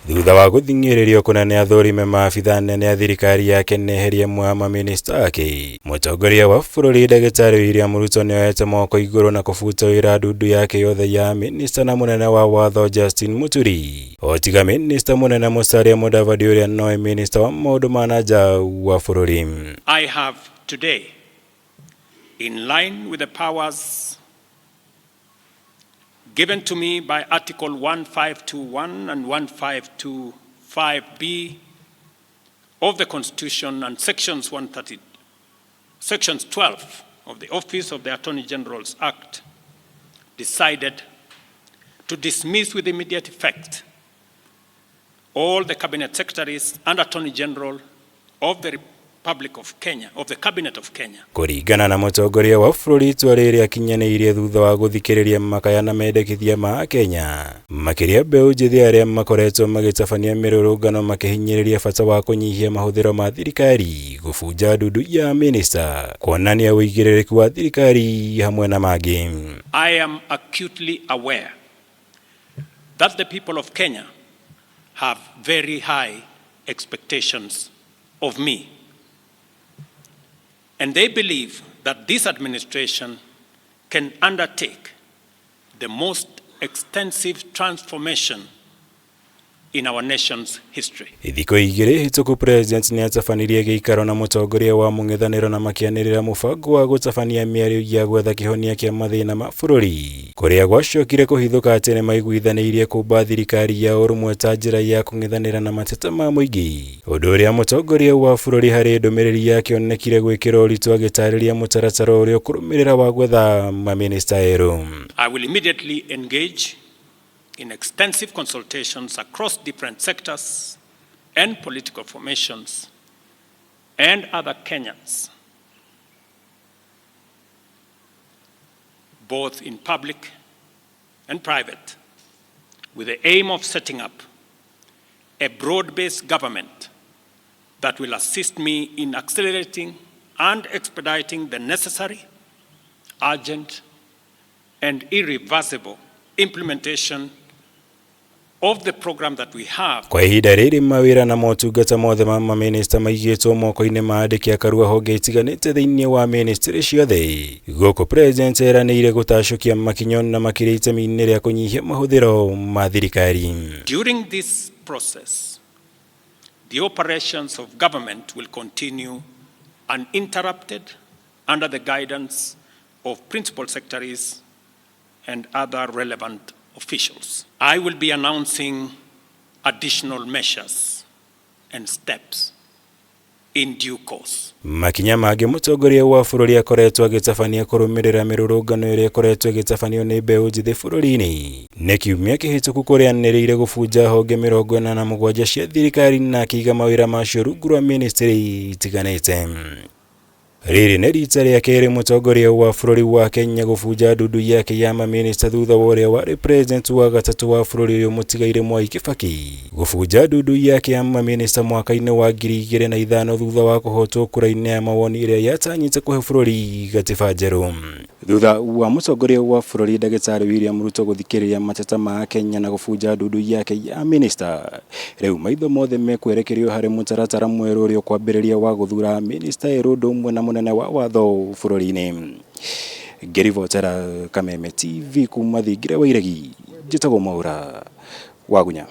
thutha wa guthing'iririo kunene athurime maabitha nene a thirikari yake neherie MAMINISTAke. Mutongoria wa bururi Ndagĩtarĩ William RUTO nĩoete moko igũrũ na kũbuta wĩra ndundu yake yothe ya minista na munene wa watho Justin MUTURI, o tiga minista munene Musalia Mudavadi ũrĩa nowe minista wa maũndũ ma nanja wa bururi. I have today, in line with the powers given to me by Article 1521 and 1525B of the Constitution and Sections 12 of the Office of the Attorney General's Act, decided to dismiss with immediate effect all the Cabinet Secretaries and Attorney General of the Republic of Kenya, of the Cabinet of Kenya. Kũringana na mutongoria wa bururi itua rĩrĩ akinyanĩirie thutha wa guthikĩrĩria makaya na mendekithia ma Kenya, makĩria mbeũ njĩthĩ arĩa makoretwo magĩtabania mĩrũrũngano makĩhinyĩrĩria bata wa kũnyihia mahũthĩro ma thirikari, gũbunja ndundu ya minista, kuonania ũigĩrĩrĩku wa thirikari hamwe na mangĩ. I am acutely aware that the people of Kenya have very high expectations of me. And they believe that this administration can undertake the most extensive transformation in our nation's history. Thikũ igĩrĩ hĩtũku president nĩatabanirie GIIKARO na mũtongoria wa mũng'ethanĩro na makĩanĩrĩra mũbango wa gũtabania mĩario ya gwetha kĩhonia kĩa mathĩna ma bũrũri, kũrĩa gwacokire kũhithũka atĩ nĩmaiguithanĩirie kũmba thirikari ya ũrũmwe ta njĩra ya kũng'ethanĩra na mateta ma mũingĩ, ũndũ ũrĩa mũtongoria wa bũrũri harĩ ndũmĩrĩri yake onekire gwĩkĩra ũritũ agĩtarĩria mũtaratara ũrĩa ũkũrũmĩrĩra wa gwetha maminista erũ. I will immediately engage in extensive consultations across different sectors and political formations and other Kenyans, both in public and private, with the aim of setting up a broad-based government that will assist me in accelerating and expediting the necessary, urgent, and irreversible implementation of the program that we have. Kwa ihinda rĩrĩ mawĩra na motungata mothe ma maminista maigĩtwo moko-inĩ ma andĩki a karua honge itiganĩte thĩinĩ wa ministry ciothe. Gũkũ president eranĩire gũtacũkia makinyo na makĩria itemi-inĩ rĩa kũnyihia mahũthĩro ma thirikari. During this process, the operations of government will continue uninterrupted under the guidance of principal secretaries and other relevant officials. I will be announcing additional measures and steps in due course. Makinya mangĩ mũtongoria wa bũrũri akoretwo agĩtabania kũrũmĩrĩra mĩrũrũngano ĩrĩa ĩkoretwo ĩgĩtabanio nĩ mbeũ njĩthĩ bũrũri-inĩ nĩ kiumia kĩhĩtũku kũrĩa anĩrĩire gũbunja honge 47 cia thirikari na akĩiga mawĩra macio rungu rwa ministry itiganĩte. Rĩrĩ nĩ rita rĩa kerĩ mũtongoria wa bũrũri wa Kenya gũbunja ndundu yake ya maminista thutha wa ũrĩa warĩ president wa gatatũ wa bũrũri ũyũ mũtigaire Mwai Kibaki gũbunja ndundu yake ya maminista mwaka-inĩ wa 2005 thutha wa kũhotwo kura-inĩ ya mawoni ĩrĩa yatanyĩte kũhe bũrũri gatiba njerũ. Thutha wa mũtongoria wa bũrũri Ndagĩtarĩ William RUTO gũthikĩrĩria mateta ma Kenya na gũbunja ndundu yake ya minista, rĩu maitho mothe mekwerekerio harĩ mũtaratara mwerũ ũrĩa kwambĩrĩria wa gũthura minista erũ ũmwe na munene wa watho bũrũri-inĩ. Ngĩribotera Kameme TV kuma thingira wa iregi, njĩtagwo Mwaura Wagunya.